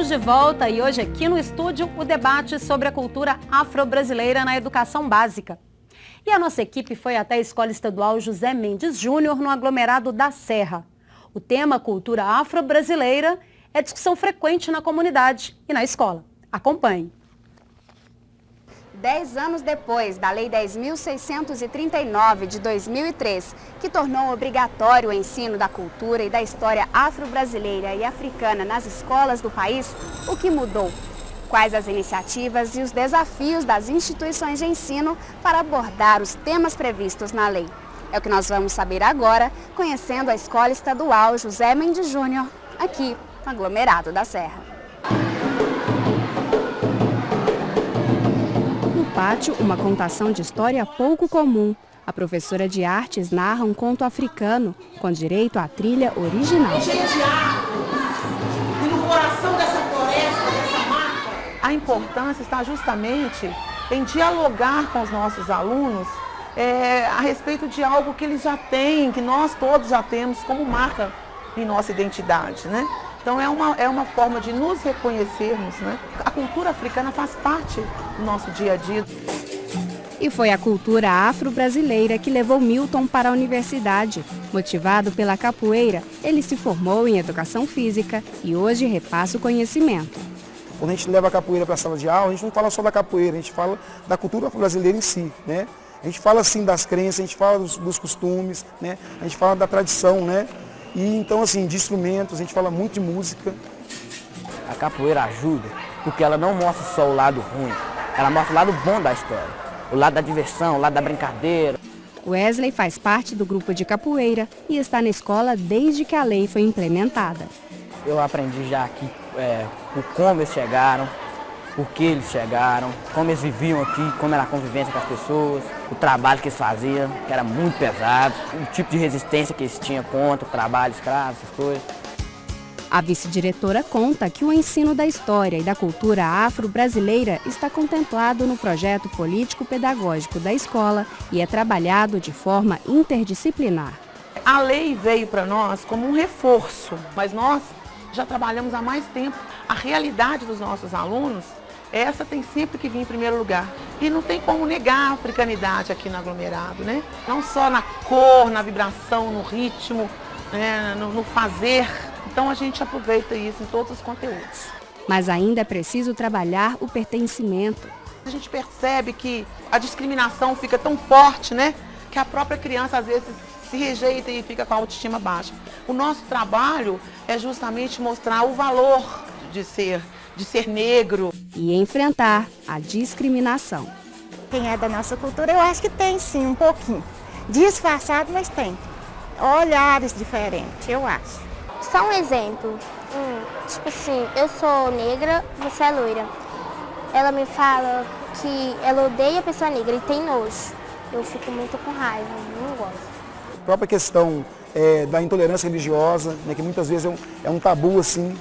Estamos de volta e hoje aqui no estúdio o debate sobre a cultura afro-brasileira na educação básica. E a nossa equipe foi até a Escola Estadual José Mendes Júnior no aglomerado da Serra. O tema cultura afro-brasileira é discussão frequente na comunidade e na escola. Acompanhe. 10 anos depois da Lei 10.639 de 2003, que tornou obrigatório o ensino da cultura e da história afro-brasileira e africana nas escolas do país, o que mudou? Quais as iniciativas e os desafios das instituições de ensino para abordar os temas previstos na lei? É o que nós vamos saber agora, conhecendo a Escola Estadual José Mendes Júnior, aqui no aglomerado da Serra. No pátio, uma contação de história pouco comum. A professora de artes narra um conto africano, com direito à trilha original. E no coração dessa floresta, dessa mata, a importância está justamente em dialogar com os nossos alunos a respeito de algo que eles já têm, que nós todos já temos como marca em nossa identidade, né? Então é uma forma de nos reconhecermos, né? A cultura africana faz parte do nosso dia a dia. E foi a cultura afro-brasileira que levou Milton para a universidade. Motivado pela capoeira, ele se formou em educação física e hoje repassa o conhecimento. Quando a gente leva a capoeira para a sala de aula, a gente não fala só da capoeira, a gente fala da cultura afro-brasileira em si, né? A gente fala assim das crenças, a gente fala dos costumes, né? A gente fala da tradição, né? E então assim, de instrumentos, a gente fala muito de música. A capoeira ajuda porque ela não mostra só o lado ruim, ela mostra o lado bom da história, o lado da diversão, o lado da brincadeira. Wesley faz parte do grupo de capoeira e está na escola desde que a lei foi implementada. Eu aprendi já aqui por como eles chegaram, por que eles chegaram, como eles viviam aqui, como era a convivência com as pessoas, o trabalho que eles faziam, que era muito pesado, o tipo de resistência que eles tinham contra o trabalho escravo, essas coisas. A vice-diretora conta que o ensino da história e da cultura afro-brasileira está contemplado no projeto político-pedagógico da escola e é trabalhado de forma interdisciplinar. A lei veio para nós como um reforço, mas nós já trabalhamos há mais tempo. A realidade dos nossos alunos, essa tem sempre que vir em primeiro lugar. E não tem como negar a africanidade aqui no aglomerado, né? Não só na cor, na vibração, no ritmo, né? no fazer. Então a gente aproveita isso em todos os conteúdos. Mas ainda é preciso trabalhar o pertencimento. A gente percebe que a discriminação fica tão forte, né? Que a própria criança às vezes se rejeita e fica com a autoestima baixa. O nosso trabalho é justamente mostrar o valor de ser negro. E enfrentar a discriminação. Quem é da nossa cultura, eu acho que tem sim, um pouquinho. Disfarçado, mas tem. Olhares diferentes, eu acho. Só um exemplo. Tipo assim, eu sou negra, você é loira. Ela me fala que ela odeia a pessoa negra e tem nojo. Eu fico muito com raiva, não gosto. A própria questão da intolerância religiosa, né, que muitas vezes é um tabu assim.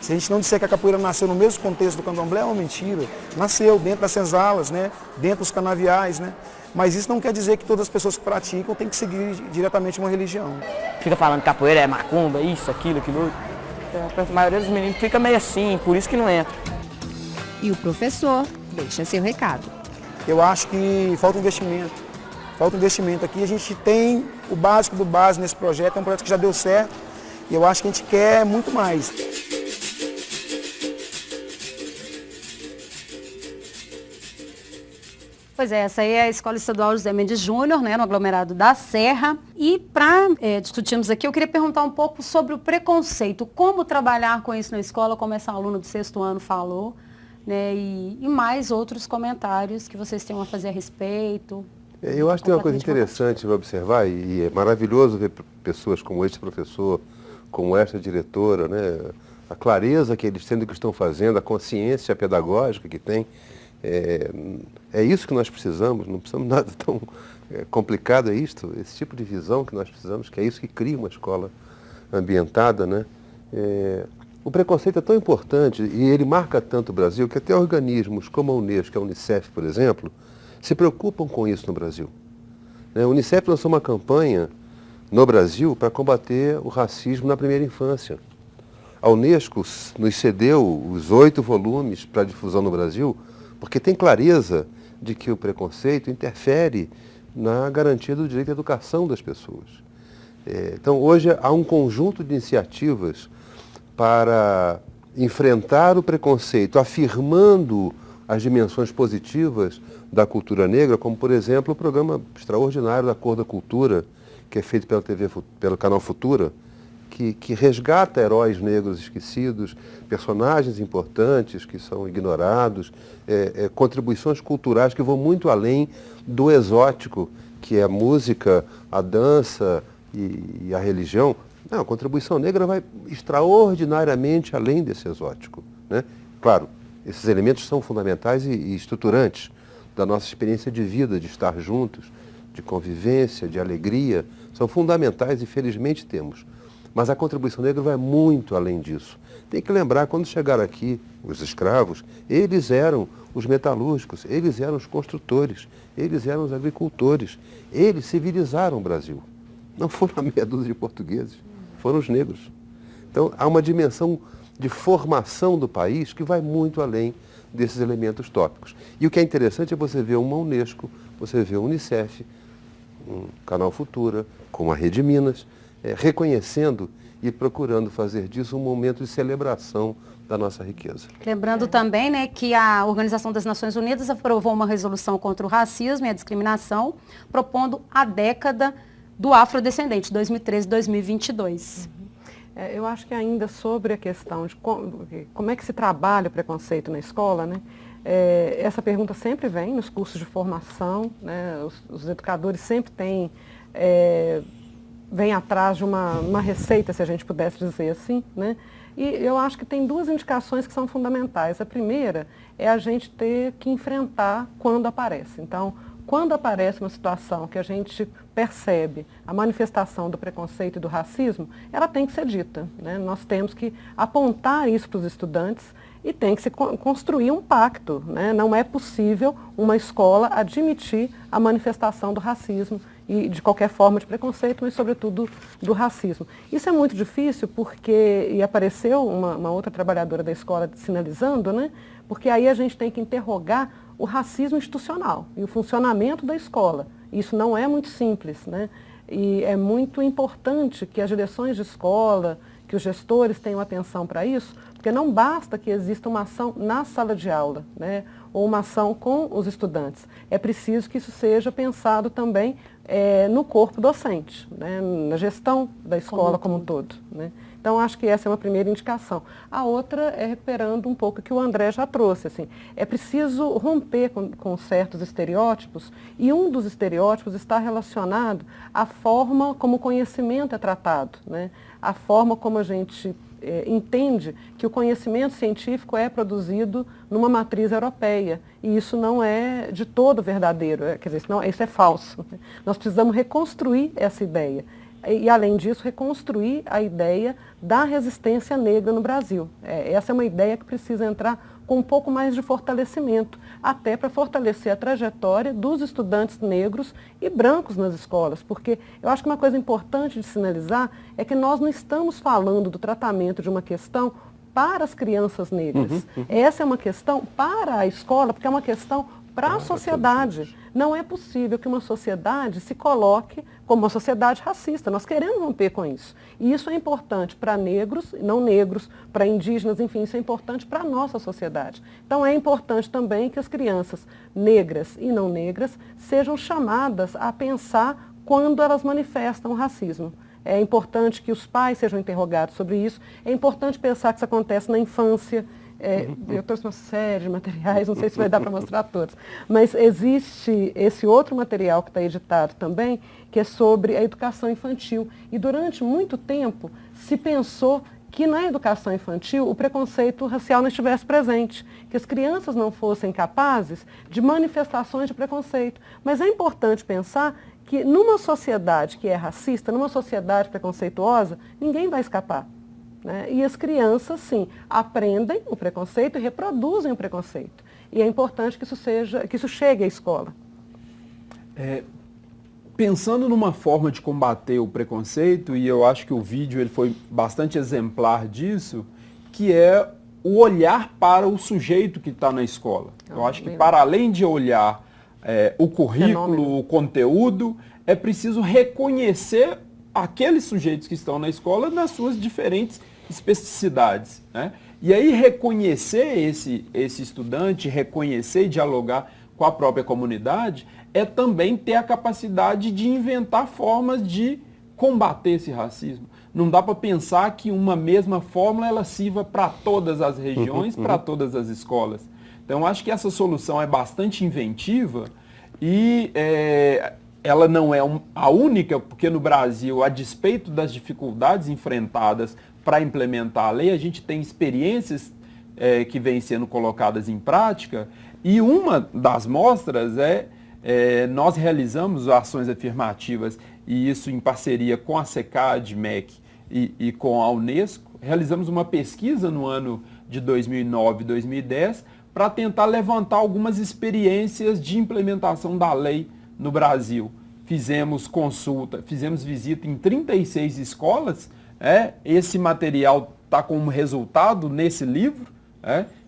Se a gente não disser que a capoeira nasceu no mesmo contexto do candomblé, é uma mentira. Nasceu dentro das senzalas, né, dentro dos canaviais, né? Mas isso não quer dizer que todas as pessoas que praticam têm que seguir diretamente uma religião. Fica falando que capoeira é macumba, isso, aquilo, aquilo outro. A maioria dos meninos fica meio assim, por isso que não entra. E o professor deixa seu recado. Eu acho que falta investimento. Falta investimento aqui. A gente tem o básico do básico nesse projeto, é um projeto que já deu certo. E eu acho que a gente quer muito mais. Pois é, essa aí é a Escola Estadual José Mendes Júnior, né, no aglomerado da Serra. E para discutirmos aqui, eu queria perguntar um pouco sobre o preconceito. Como trabalhar com isso na escola, como essa aluna do 6º ano falou, né, e mais outros comentários que vocês tenham a fazer a respeito. Eu acho que tem uma coisa interessante para observar, e é maravilhoso ver pessoas como este professor, como esta diretora, né, a clareza que eles têm do que estão fazendo, a consciência pedagógica que tem. É isso que nós precisamos, não precisamos nada tão complicado, é isto, esse tipo de visão que nós precisamos, que é isso que cria uma escola ambientada, né? O preconceito é tão importante e ele marca tanto o Brasil que até organismos como a Unesco, a Unicef, por exemplo, se preocupam com isso no Brasil. A Unicef lançou uma campanha no Brasil para combater o racismo na primeira infância. A Unesco nos cedeu os 8 volumes para difusão no Brasil, porque tem clareza de que o preconceito interfere na garantia do direito à educação das pessoas. Então, hoje há um conjunto de iniciativas para enfrentar o preconceito, afirmando as dimensões positivas da cultura negra, como, por exemplo, o programa extraordinário da Cor da Cultura, que é feito pelo canal Futura, que resgata heróis negros esquecidos, personagens importantes que são ignorados, contribuições culturais que vão muito além do exótico, que é a música, a dança e a religião. Não, a contribuição negra vai extraordinariamente além desse exótico, né? Claro, esses elementos são fundamentais e estruturantes da nossa experiência de vida, de estar juntos, de convivência, de alegria, são fundamentais e felizmente temos. Mas a contribuição negra vai muito além disso. Tem que lembrar, quando chegaram aqui os escravos, eles eram os metalúrgicos, eles eram os construtores, eles eram os agricultores. Eles civilizaram o Brasil. Não foram a meia dúzia de portugueses, foram os negros. Então, há uma dimensão de formação do país que vai muito além desses elementos tópicos. E o que é interessante é você ver uma Unesco, você ver a Unicef, um canal Futura, como a Rede Minas, reconhecendo e procurando fazer disso um momento de celebração da nossa riqueza. Lembrando também, né, que a Organização das Nações Unidas aprovou uma resolução contra o racismo e a discriminação, propondo a década do afrodescendente, 2013-2022. Eu acho que ainda sobre a questão de como é que se trabalha o preconceito na escola, né? Essa pergunta sempre vem nos cursos de formação, né? Os educadores sempre vêm atrás de uma receita, se a gente pudesse dizer assim, né? E eu acho que tem 2 indicações que são fundamentais. A primeira é a gente ter que enfrentar quando aparece. Então, quando aparece uma situação que a gente percebe a manifestação do preconceito e do racismo, ela tem que ser dita, né? Nós temos que apontar isso para os estudantes e tem que se construir um pacto, né? Não é possível uma escola admitir a manifestação do racismo e de qualquer forma de preconceito, mas sobretudo do racismo. Isso é muito difícil porque, e apareceu uma outra trabalhadora da escola sinalizando, né? Porque aí a gente tem que interrogar o racismo institucional e o funcionamento da escola. Isso não é muito simples, né? E é muito importante que as direções de escola, que os gestores tenham atenção para isso, porque não basta que exista uma ação na sala de aula, né? Ou uma ação com os estudantes. É preciso que isso seja pensado também no corpo docente, né? Na gestão da escola como um todo, né? Então, acho que essa é uma primeira indicação. A outra é recuperando um pouco o que o André já trouxe. Assim, é preciso romper com certos estereótipos, e um dos estereótipos está relacionado à forma como o conhecimento é tratado, né? A forma como a gente entende que o conhecimento científico é produzido numa matriz europeia. E isso não é de todo verdadeiro, quer dizer, isso é falso. Nós precisamos reconstruir essa ideia. E, além disso, reconstruir a ideia da resistência negra no Brasil. Essa é uma ideia que precisa entrar com um pouco mais de fortalecimento, até para fortalecer a trajetória dos estudantes negros e brancos nas escolas, porque eu acho que uma coisa importante de sinalizar é que nós não estamos falando do tratamento de uma questão para as crianças negras. Essa é uma questão para a escola, porque é uma questão para a sociedade. Não é possível que uma sociedade se coloque como uma sociedade racista. Nós queremos romper com isso. E isso é importante para negros, não negros, para indígenas, enfim, isso é importante para a nossa sociedade. Então é importante também que as crianças negras e não negras sejam chamadas a pensar quando elas manifestam o racismo. É importante que os pais sejam interrogados sobre isso. É importante pensar que isso acontece na infância. Eu trouxe uma série de materiais, não sei se vai dar para mostrar todos, mas existe esse outro material que está editado também, que é sobre a educação infantil. E durante muito tempo se pensou que na educação infantil o preconceito racial não estivesse presente, que as crianças não fossem capazes de manifestações de preconceito. Mas é importante pensar que numa sociedade que é racista, numa sociedade preconceituosa, ninguém vai escapar. Né? E as crianças, sim, aprendem o preconceito e reproduzem o preconceito. E é importante que isso chegue à escola. Pensando numa forma de combater o preconceito, e eu acho que o vídeo ele foi bastante exemplar disso, que é o olhar para o sujeito que está na escola. Eu acho que para além de olhar o currículo, o conteúdo, é preciso reconhecer aqueles sujeitos que estão na escola nas suas diferentes especificidades, né? E aí reconhecer esse estudante, reconhecer e dialogar com a própria comunidade é também ter a capacidade de inventar formas de combater esse racismo. Não dá para pensar que uma mesma fórmula ela sirva para todas as regiões, para todas as escolas. Então, acho que essa solução é bastante inventiva e ela não é a única, porque no Brasil, a despeito das dificuldades enfrentadas para implementar a lei, a gente tem experiências que vêm sendo colocadas em prática, e uma das mostras nós realizamos ações afirmativas, e isso em parceria com a SECAD, MEC e com a Unesco, realizamos uma pesquisa no ano de 2009 e 2010 para tentar levantar algumas experiências de implementação da lei no Brasil. Fizemos consulta, fizemos visita em 36 escolas. Esse material está como resultado nesse livro,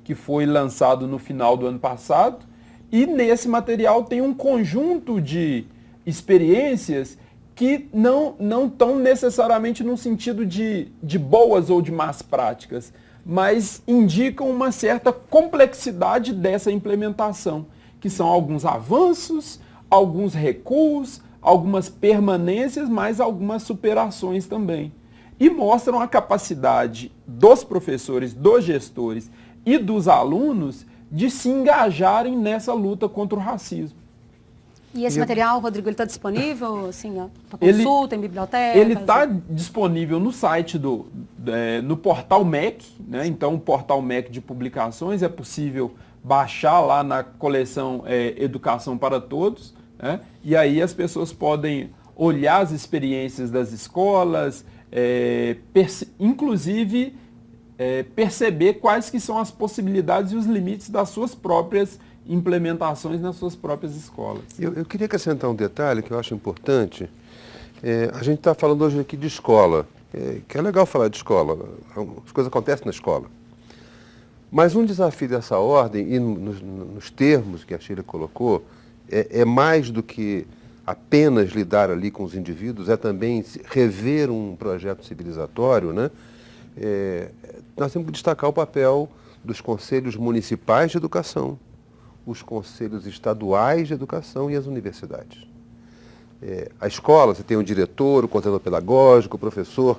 que foi lançado no final do ano passado. E nesse material tem um conjunto de experiências que não estão necessariamente no sentido de boas ou de más práticas, mas indicam uma certa complexidade dessa implementação, que são alguns avanços, alguns recuos, algumas permanências, mas algumas superações também. E mostram a capacidade dos professores, dos gestores e dos alunos de se engajarem nessa luta contra o racismo. E esse material, Rodrigo, ele está disponível assim, para consulta, em biblioteca? Ele está disponível no site no portal MEC, né? Então o portal MEC de publicações é possível baixar lá na coleção Educação para Todos, né? E aí as pessoas podem olhar as experiências das escolas, inclusive perceber quais que são as possibilidades e os limites das suas próprias implementações nas suas próprias escolas. Eu queria acrescentar um detalhe que eu acho importante. A gente está falando hoje aqui de escola, que é legal falar de escola, as coisas acontecem na escola. Mas um desafio dessa ordem, e nos termos que a Sheila colocou, é mais do que apenas lidar ali com os indivíduos, é também rever um projeto civilizatório, né? Nós temos que destacar o papel dos conselhos municipais de educação, os conselhos estaduais de educação e as universidades. A escola, você tem o diretor, o coordenador pedagógico, o professor,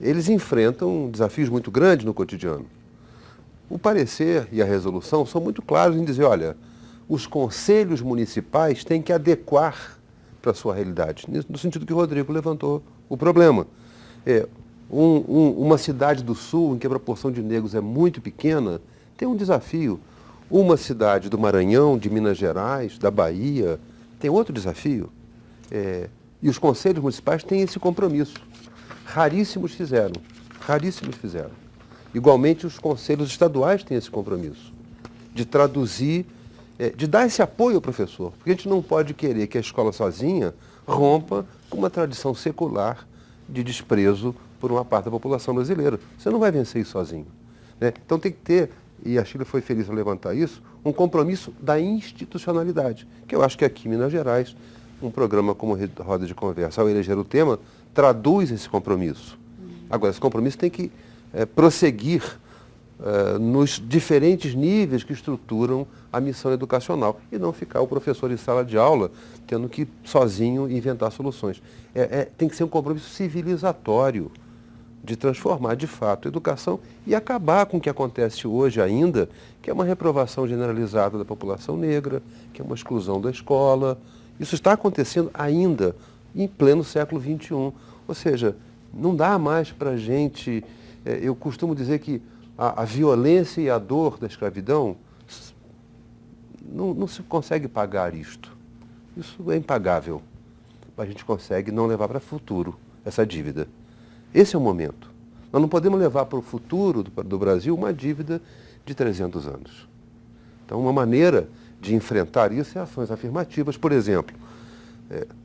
eles enfrentam desafios muito grandes no cotidiano. O parecer e a resolução são muito claros em dizer, olha, os conselhos municipais têm que adequar para a sua realidade, no sentido que o Rodrigo levantou o problema. Uma cidade do sul, em que a proporção de negros é muito pequena, tem um desafio. Uma cidade do Maranhão, de Minas Gerais, da Bahia, tem outro desafio. E os conselhos municipais têm esse compromisso. Raríssimos fizeram. Igualmente, os conselhos estaduais têm esse compromisso de traduzir, de dar esse apoio ao professor. Porque a gente não pode querer que a escola sozinha rompa com uma tradição secular de desprezo por uma parte da população brasileira. Você não vai vencer isso sozinho, né? Então tem que ter, e a Sheila foi feliz ao levantar isso, um compromisso da institucionalidade, que eu acho que aqui em Minas Gerais, um programa como Roda de Conversa, ao eleger o tema, traduz esse compromisso. Agora, esse compromisso tem que prosseguir nos diferentes níveis que estruturam a missão educacional e não ficar o professor em sala de aula tendo que sozinho inventar soluções. Tem que ser um compromisso civilizatório de transformar de fato a educação e acabar com o que acontece hoje ainda, que é uma reprovação generalizada da população negra, que é uma exclusão da escola. Isso está acontecendo ainda em pleno século XXI. Ou seja, não dá mais para a gente... eu costumo dizer que a violência e a dor da escravidão não se consegue pagar isto. Isso é impagável. A gente consegue não levar para o futuro essa dívida. Esse é o momento. Nós não podemos levar para o futuro do Brasil uma dívida de 300 anos. Então, uma maneira de enfrentar isso é ações afirmativas. Por exemplo,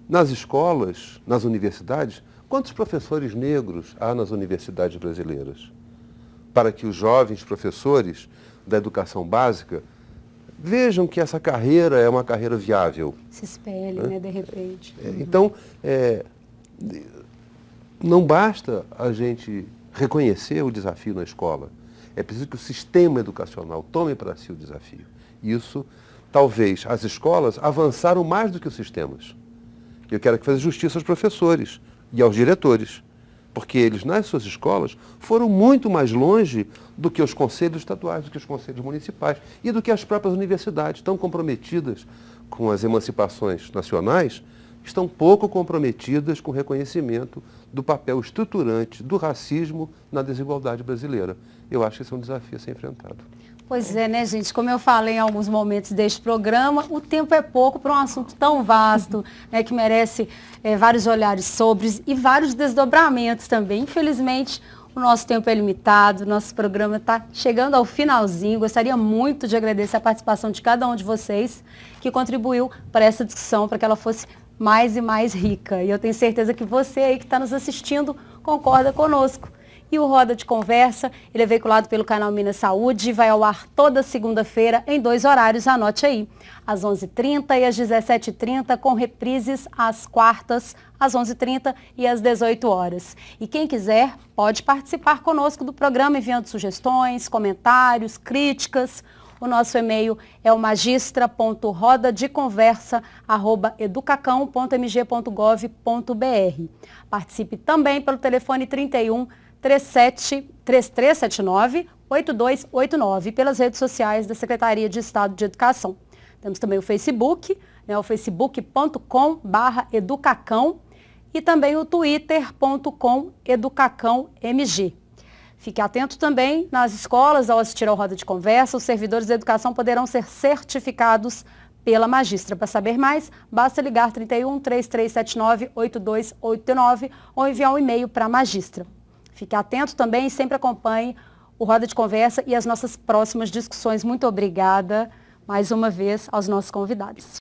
nas escolas, nas universidades, quantos professores negros há nas universidades brasileiras? para que os jovens professores da educação básica vejam que essa carreira é uma carreira viável. Se espelhe, né, de repente. Então, não basta a gente reconhecer o desafio na escola. É preciso que o sistema educacional tome para si o desafio. Isso, talvez, as escolas avançaram mais do que os sistemas. Eu quero que faça justiça aos professores e aos diretores, porque eles, nas suas escolas, foram muito mais longe do que os conselhos estaduais, do que os conselhos municipais e do que as próprias universidades, tão comprometidas com as emancipações nacionais, estão pouco comprometidas com o reconhecimento do papel estruturante do racismo na desigualdade brasileira. Eu acho que esse é um desafio a ser enfrentado. Pois é, né, gente? Como eu falei em alguns momentos deste programa, o tempo é pouco para um assunto tão vasto, né, que merece vários olhares sobre e vários desdobramentos também. Infelizmente, o nosso tempo é limitado, nosso programa está chegando ao finalzinho. Gostaria muito de agradecer a participação de cada um de vocês que contribuiu para essa discussão, para que ela fosse mais e mais rica. E eu tenho certeza que você aí que está nos assistindo concorda conosco. E o Roda de Conversa, ele é veiculado pelo canal Minas Saúde e vai ao ar toda segunda-feira em 2 horários, anote aí, às 11h30 e às 17h30, com reprises às quartas, às 11h30 e às 18 horas. E quem quiser pode participar conosco do programa enviando sugestões, comentários, críticas. O nosso e-mail é o magistra.rodadeconversa@educacão.mg.gov.br. Participe também pelo telefone 3379-8289 e pelas redes sociais da Secretaria de Estado de Educação. Temos também o Facebook, né, o facebook.com/educacão e também o twitter.com/educacãomg. Fique atento também nas escolas, ao assistir ao Roda de Conversa, os servidores da educação poderão ser certificados pela Magistra. Para saber mais, basta ligar 31-3379-8289 ou enviar um e-mail para a Magistra. Fique atento também e sempre acompanhe o Roda de Conversa e as nossas próximas discussões. Muito obrigada mais uma vez aos nossos convidados.